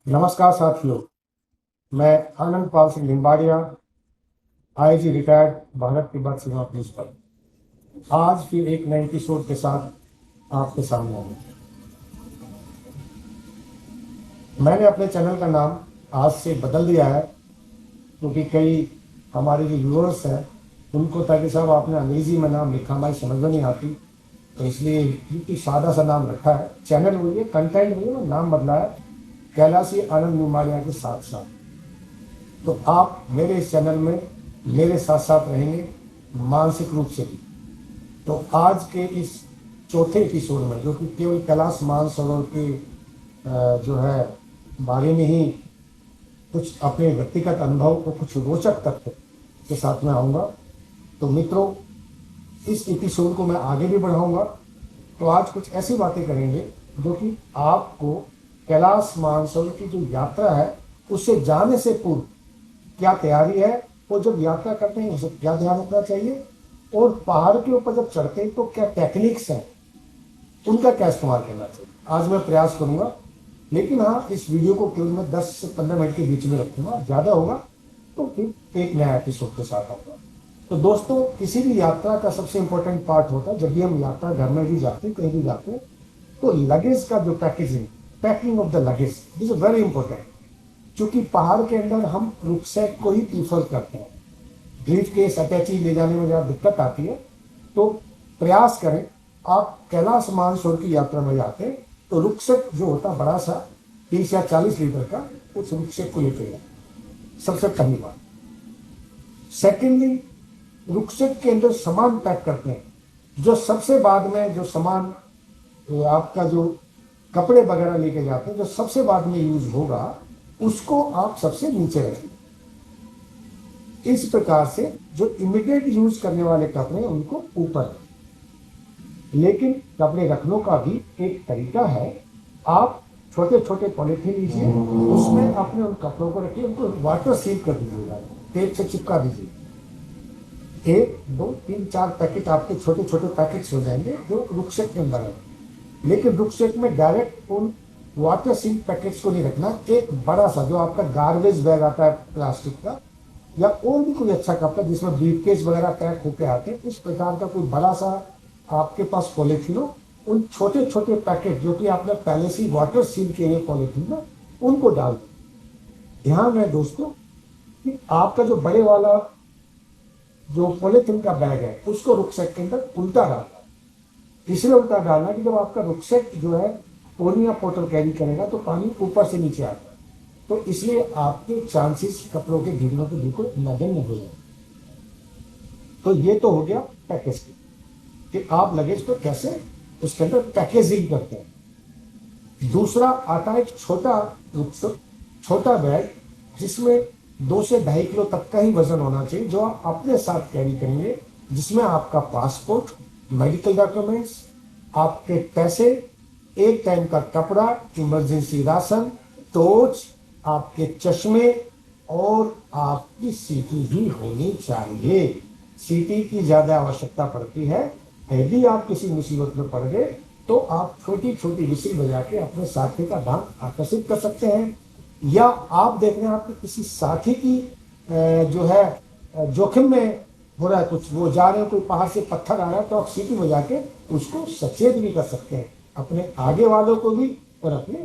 नमस्कार साथियों, मैं आनंद पाल सिंह लिम्बाड़िया, आईजी रिटायर्ड, भारत तिब्बत सीमा पुलिस पर आज फिर एक नए एपिसोड के साथ आपके सामने आया। मैंने अपने चैनल का नाम आज से बदल दिया है क्योंकि कई हमारे जो व्यूअर्स हैं उनको ताकि साहब आपने अंग्रेजी में नाम लिखा, हमारी समझ में नहीं आती, तो इसलिए बिल्कुल सादा सा नाम रखा है। चैनल वही है, कंटेंट वही है, नाम बदला है, कैलाशी आनंद लिम्बाड़िया के साथ साथ। तो आप मेरे इस चैनल में मेरे साथ साथ रहेंगे मानसिक रूप से भी। तो आज के इस चौथे एपिसोड में, जो कि केवल कैलाश मानसरोवर के जो है बारे में ही कुछ अपने व्यक्तिगत अनुभव को कुछ रोचक तथ्य के साथ में आऊँगा, तो मित्रों इस एपिसोड को मैं आगे भी बढ़ाऊँगा। तो आज कुछ ऐसी बातें करेंगे जो कि आपको कैलाश मानसरोवर की जो यात्रा है उससे जाने से पूर्व क्या तैयारी है, और जब यात्रा करते हैं उसे क्या ध्यान रखना चाहिए, और पहाड़ के ऊपर जब चढ़ते हैं तो क्या टेक्निक्स हैं उनका क्या इस्तेमाल करना चाहिए, आज मैं प्रयास करूंगा। लेकिन हाँ, इस वीडियो को केवल मैं 10 से 15 मिनट के बीच में रखूंगा, ज़्यादा होगा तो फिर एक नया एपिसोड के साथ आऊँगा। तो दोस्तों, किसी भी यात्रा का सबसे इम्पोर्टेंट पार्ट होता है, जब भी हम यात्रा घर में भी जाते हैं, कहीं भी जाते हैं, तो लगेज का जो packing of the luggage is very important. क्योंकि पहाड़ के अंदर हम रुकसैक को ही प्रीफर करते हैं, ब्रीफ केस अटैची ले जाने में ज़्यादा दिक्कत आती है। तो प्रयास करें, आप कैलाश मानसरोवर की यात्रा में जाते हैं तो रुकसैक जो होता है बड़ा सा 30 या 40 लीटर का, उस रुकसैक को लेते हैं, सबसे पहली बात। सेकेंडली, रुकसैक के अंदर सामान पैक करते हैं, जो सबसे बाद में जो सामान आपका जो कपड़े वगैरह लेके जाते हैं, जो सबसे बाद में यूज होगा उसको आप सबसे नीचे रखें। इस प्रकार से जो इमीडिएट यूज करने वाले कपड़े उनको ऊपर, लेकिन कपड़े रखने का भी एक तरीका है। आप छोटे छोटे पॉलिथीन लीजिए, उसमें अपने उन कपड़ों को रखिए, उनको वाटर सील कर दीजिएगा, टेप से चिपका दीजिए। 1 2 3 4 पैकेट आपके छोटे छोटे पैकेट्स हो जाएंगे जो रुकसैक के अंदर है। लेकिन रुकसैक में डायरेक्ट उन वाटर सील पैकेट्स को नहीं रखना। एक बड़ा सा जो आपका गार्बेज बैग आता है प्लास्टिक का, या और भी कोई अच्छा कपड़ा जिसमें ब्रीफकेस वगैरह पैक होकर आते हैं, इस प्रकार का कोई बड़ा सा आपके पास पॉलिथीन हो, उन छोटे छोटे पैकेट जो कि आपने पहले से वाटर सील किए हुए पॉलिथीन में, उनको डाल दें। ध्यान रहे दोस्तों कि आपका जो बड़े वाला जो पॉलिथीन का बैग है उसको रुकसैक के अंदर उल्टा डालना। इसलिए उल्टा डालना कि जब आपका रुकसैक जो है पोनी या पोटल कैरी करेगा तो पानी ऊपर से नीचे आता है, तो इसलिए आपके चांसेस कपड़ों के गिरने के बिल्कुल नगण्य हो जाए। तो ये तो हो गया पैकेज की, कि आप लगेज को कैसे उसके अंदर पैकेजिंग करते हैं। दूसरा आता है एक छोटा बैग, जिसमें 2 से 2.5 किलो तक का ही वजन होना चाहिए, जो आप अपने साथ कैरी करेंगे, जिसमें आपका पासपोर्ट, मेडिकल डॉक्यूमेंट्स, आपके पैसे, एक टाइम का कपड़ा, इमरजेंसी राशन, टॉर्च, आपके चश्मे और आपकी सीटी भी होनी चाहिए। सीटी की ज्यादा आवश्यकता पड़ती है। यदि आप किसी मुसीबत में पड़ गए तो आप छोटी छोटी विसिल बजा के अपने साथी का ध्यान आकर्षित कर सकते हैं, या आप देख रहे हैं आपके किसी साथी की जो है जोखिम में हो रहा है कुछ, वो जा रहे हैं, कोई पहाड़ से पत्थर आ रहा है, तो आप सीटी बजा के उसको सचेत भी कर सकते हैं, अपने आगे वालों को भी और अपने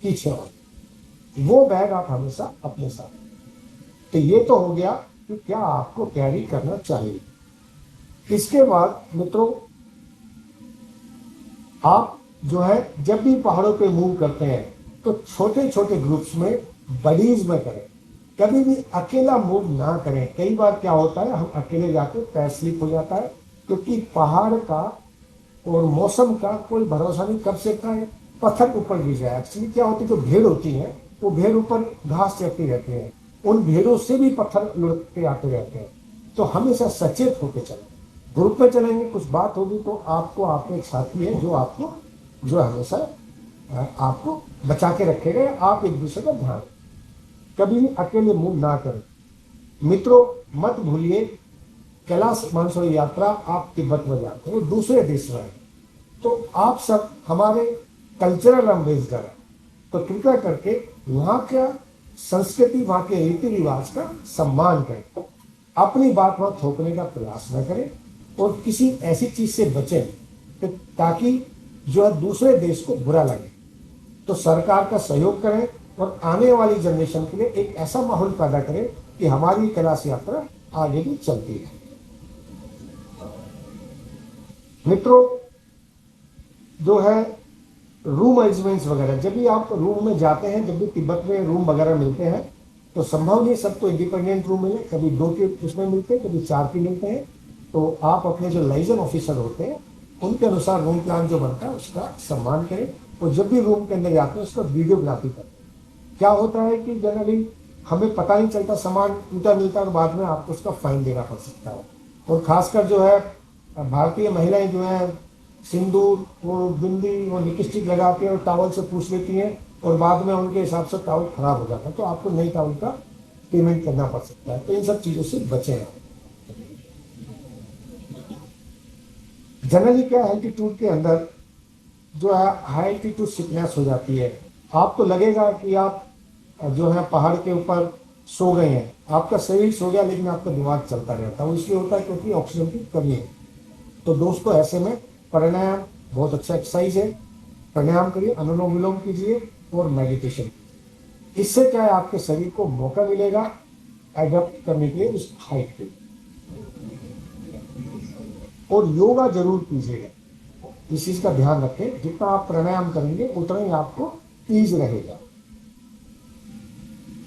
पीछे वालों। वो बैग आप हमेशा अपने साथ। तो ये तो हो गया कि क्या आपको कैरी करना चाहिए। इसके बाद मित्रों, आप जो है जब भी पहाड़ों पे मूव करते हैं तो छोटे छोटे ग्रुप्स में, बडीज में करें, कभी भी अकेला मूव ना करें। कई बार क्या होता है, हम अकेले जाते पैर स्लिप हो जाता है, क्योंकि पहाड़ का और मौसम का कोई भरोसा नहीं, कब से का है पत्थर ऊपर गिर जाए। एक्चुअली क्या होती है, जो भेड़ होती है वो भेड़ ऊपर घास चढ़ती रहती है, उन भेड़ों से भी पत्थर लुढ़कते आते रहते हैं। तो हमेशा सचेत होकर चलें। ग्रुप में चलेंगे, कुछ बात होगी तो आपको आपके एक साथी है जो आपको जो हमेशा आपको बचा के रखेगा। आप एक दूसरे का ध्यान, कभी भी अकेले मूव ना करें। मित्रों, मत भूलिए कैलाश मानसरोवर यात्रा आप तिब्बत में जाते हो, दूसरे देश में, तो आप सब हमारे कल्चरल एम्बेसडर हैं। तो कृपया करके वहाँ का संस्कृति, वहाँ के रीति रिवाज का सम्मान करें, अपनी बात वहाँ थोपने का प्रयास न करें और किसी ऐसी चीज से बचें ताकि जो है दूसरे देश को बुरा लगे। तो सरकार का सहयोग करें और आने वाली जनरेशन के लिए एक ऐसा माहौल पैदा करें कि हमारी कैलाश यात्रा आगे भी चलती है। मित्रों, जो है रूम अरेंजमेंट्स वगैरह, जब भी आप रूम में जाते हैं, जब भी तिब्बत में रूम वगैरह मिलते हैं, तो संभव नहीं सबको इंडिपेंडेंट रूम मिले, कभी 2 के उसमें मिलते हैं, कभी 4 के मिलते हैं। तो आप अपने जो लाइजन ऑफिसर होते हैं उनके अनुसार रूम प्लान जो बनता है उसका सम्मान करें और जब भी रूम के अंदर जाते हैं उसका वीडियोग्राफी करें। क्या होता है कि जनरली हमें पता नहीं चलता, सामान टूटा मिलता है और बाद में आपको उसका फाइन देना पड़ सकता है। और खासकर जो है भारतीय महिलाएं जो है सिंदूर, वो बिंदी, वो लिपस्टिक लगा के और टॉवल से पूछ लेती हैं और बाद में उनके हिसाब से टॉवल खराब हो जाता है, तो आपको नई टॉवल का पेमेंट करना पड़ सकता है। तो इन सब चीज़ों से बचें। जनरली क्या है, एल्टीट्यूड के अंदर जो है हाई एल्टीट्यूड सिकनेस हो जाती है। आपको लगेगा कि आप जो है पहाड़ के ऊपर सो गए हैं, आपका शरीर सो गया लेकिन आपका दिमाग चलता रहता है। वो इसलिए होता है क्योंकि ऑक्सीजन की कमी है। तो दोस्तों, ऐसे में प्राणायाम बहुत अच्छा एक्सरसाइज है। प्राणायाम करिए, अनुलोम विलोम कीजिए और मेडिटेशन। इससे क्या है, आपके शरीर को मौका मिलेगा एडप्ट करने के लिए उस हाइट पे। और योगा जरूर कीजिएगा, इस चीज का ध्यान रखें। जितना आप प्राणायाम करेंगे उतना ही आपको ईज रहेगा।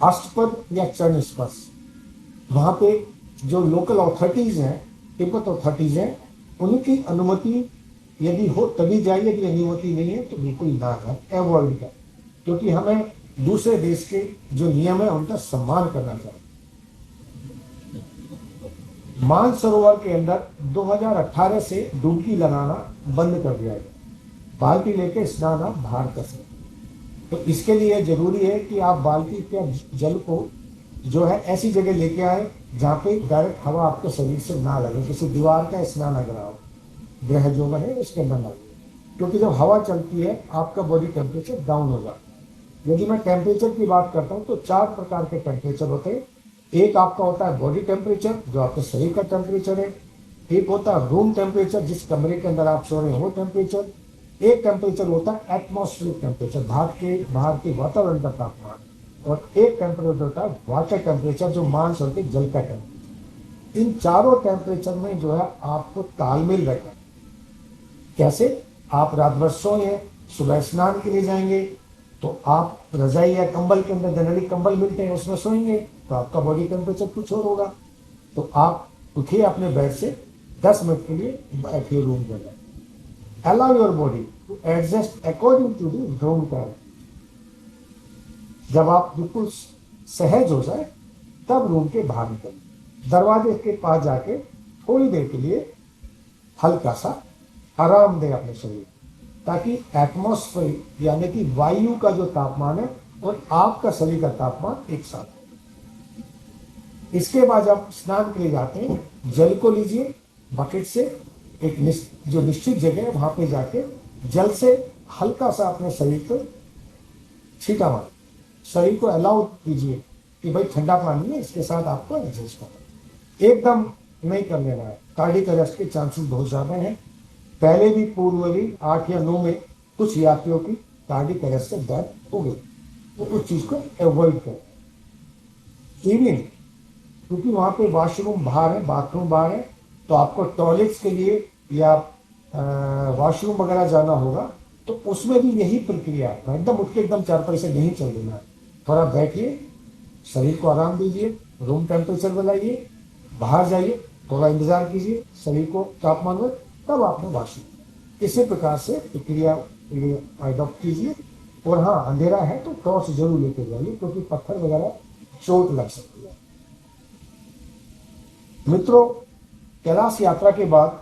अष्टपद या चरण स्पर्श, वहां पे जो लोकल अथॉरिटीज हैं, तिब्बत अथॉरिटीज हैं, उनकी अनुमति यदि हो तभी जाइए, यदि अनुमति नहीं है तो बिल्कुल ना करें, अवॉइड करें, क्योंकि हमें दूसरे देश के जो नियम है उनका सम्मान करना चाहिए। मानसरोवर के अंदर 2018 से डुबकी लगाना बंद कर दिया गया। बाल्टी लेके स्नान आप बाहर कर सकते। तो इसके लिए जरूरी है कि आप बाल्टी के जल को जो है ऐसी जगह लेके आए जहाँ पे डायरेक्ट हवा आपके शरीर से ना लगे। किसी दीवार का स्नान अगर आप ग्रह जो बने उसके अंदर ना लगे, क्योंकि जब हवा चलती है आपका बॉडी टेम्परेचर डाउन हो जाता है। यदि मैं टेम्परेचर की बात करता हूँ तो 4 प्रकार के टेम्परेचर होते हैं। एक आपका होता है बॉडी टेम्परेचर, जो आपके शरीर का टेम्परेचर है। एक होता है रूम टेम्परेचर, जिस कमरे के अंदर आप सो रहे हैं वो टेम्परेचर। एक टेम्परेचर होता है एटमॉस्फेरिक टेम्परेचर, बाहर के वातावरण का तापमान। और एक टेम्परेचर होता है वाटर टेम्परेचर, जो मानसरोवर के जल का टेम्परेचर। इन चारों टेम्परेचर में जो है आपको तालमेल रखना। कैसे? आप रात भर सोए, सुबह स्नान के लिए जाएंगे तो आप रजाई या कंबल के अंदर, जनरली कंबल मिलते हैं, उसमें सोएंगे तो आपका बॉडी टेम्परेचर कुछ और होगा। तो आप उठिए अपने बेड से, 10 मिनट के लिए बैठिए रूम के अंदर। Allow your body to adjust according to the room time. जब आप बिल्कुल सहज हो जाए तब रूम के बाहर निकलें। दरवाजे के पास जाके थोड़ी देर के लिए हल्का सा आराम दें अपने शरीर, ताकि एटमॉस्फेयर यानी कि वायु का जो तापमान है और आपका शरीर का तापमान एक साथ है। इसके बाद जब स्नान के लिए जाते हैं, जल को लीजिए बकेट से, एक जो निश्चित जगह है वहां पे जाके जल से हल्का सा अपने शरीर को छींटा मार, शरीर को अलाउ कीजिए कि भाई ठंडा पानी है, इसके साथ आपको एडजस्ट करना। एकदम नहीं कर लेना है, कार्डियक अरेस्ट के चांसेस बहुत ज्यादा हैं। पहले भी पूर्व भी 8 या 9 में कुछ यात्रियों की कार्डियक अरेस्ट से डेथ हो गई, तो उस चीज को अवॉइड करें। इवनिंग, क्योंकि वहां पे वॉशरूम बाहर है, बाथरूम बाहर है, तो आपको टॉयलेट्स के लिए या वॉशरूम वगैरह जाना होगा, तो उसमें भी यही प्रक्रिया है। एकदम उठ के एकदम चारपाई से नहीं चल देना है। थोड़ा बैठिए, शरीर को आराम दीजिए, रूम टेम्परेचर बनाइए, बाहर जाइए, थोड़ा इंतजार कीजिए शरीर को तापमान में, तब आपने वॉशरूम। इसी प्रकार से प्रक्रिया अडॉप्ट कीजिए। और हाँ, अंधेरा है तो टॉर्च जरूर लेके जाइए, क्योंकि पत्थर वगैरह चोट लग सकती है। मित्रों, कैलाश यात्रा के बाद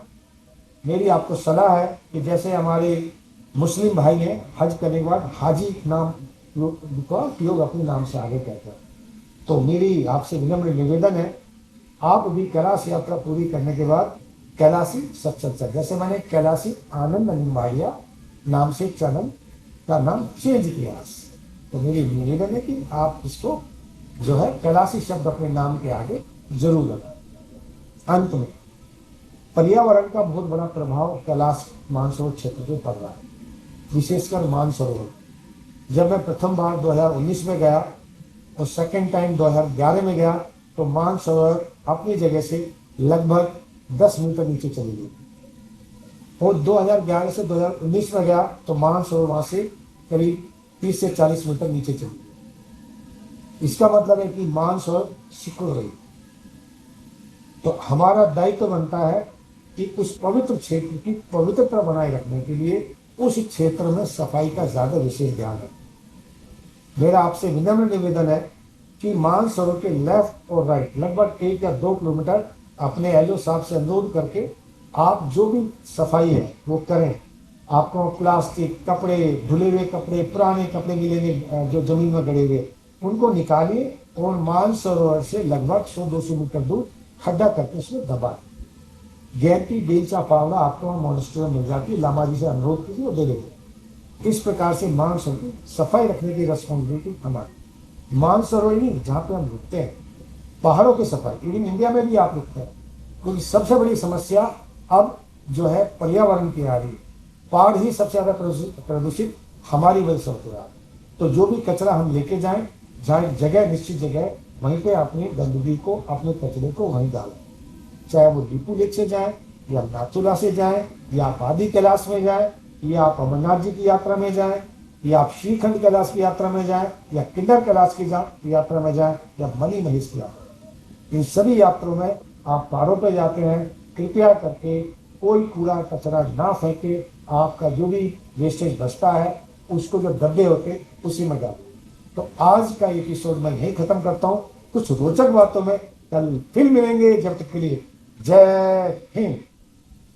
मेरी आपको सलाह है कि जैसे हमारे मुस्लिम भाई हैं, हज करने के बाद हाजी नाम का उपयोग अपने नाम से आगे कहते हैं, तो मेरी आपसे विनम्र निवेदन है, आप भी कैलाश यात्रा पूरी करने के बाद कैलाशी सत्संग, जैसे मैंने कैलाशी आनंद निम्बाड़िया नाम से चैनल का नाम चेंज किया, तो मेरी निवेदन है कि आप इसको जो है कैलाशी शब्द अपने नाम के आगे जरूर लगाएं। अंत में पर्यावरण का बहुत बड़ा प्रभाव कैलाश मानसरोवर क्षेत्र पे पड़ रहा है, विशेषकर मानसरोवर। जब मैं प्रथम बार 2019 में गया और सेकेंड टाइम 2011 में गया तो मानसरोवर अपनी जगह से लगभग 10 मीटर नीचे चली गई, और 2011 से 2019 में गया तो मानसरोवर वहां से करीब 30 से 40 मीटर नीचे चली गई। इसका मतलब है कि मानसरोवर सिकुड़ रही। तो हमारा दायित्व बनता है कि उस पवित्र क्षेत्र की पवित्रता बनाए रखने के लिए उस क्षेत्र में सफाई का ज्यादा विशेष ध्यान रखें। मेरा आपसे विनम्र निवेदन है कि मानसरोवर के लेफ्ट और राइट लगभग 1 या 2 किलोमीटर अपने एलओ साहब से अनुरोध करके आप जो भी सफाई है वो करें। आपको प्लास्टिक, कपड़े, धुले हुए कपड़े, पुराने कपड़े मिलेंगे जो जमीन में गड़े हुए, उनको निकालिए और मानसरोवर से लगभग 100-200 मीटर दूर खड्डा करके उसमें दबा। गैरती बेलचा फावड़ा आपको वहाँ मॉनिस्टर में मिल जाती है, लामा जी से अनुरोध कीजिए वो दे देते। इस प्रकार से मानसरोवर की सफाई रखने की रिस्पॉन्सिबिलिटी हमारी। मानसरोवर नहीं जहाँ पे हम रुकते हैं, पहाड़ों की सफाई इन इंडिया में भी आप रुकते हैं, क्योंकि सबसे बड़ी समस्या अब जो है पर्यावरण की आ रही है। पहाड़ ही सबसे ज्यादा प्रदूषित हमारी वजह से होते रहा। तो जो भी कचरा हम लेके जाएं, जहाँ जगह निश्चित जगह वहीं पे अपनी गंदगी को, अपने कचरे को वहीं डालें, चाहे वो डिपू लेक से जाए या नाथुला से जाए या आप आदि कैलाश में जाए या आप अमरनाथ जी की यात्रा में जाए या आप श्रीखंड कैलाश की यात्रा में जाए या किन्नर कैलाश की यात्रा में जाए या मणि महेश की यात्रा, इन सभी यात्राओं में आप पहाड़ों पर जाते हैं, कृपया करके कोई कूड़ा कचरा ना फेंके। आपका जो भी वेस्टेज बचता है उसको जो डब्बे होते उसी में डालें। तो आज का एपिसोड मैं यही खत्म करता हूँ। कुछ रोचक बातों में कल फिर मिलेंगे। जब तक के लिए जय हिंद।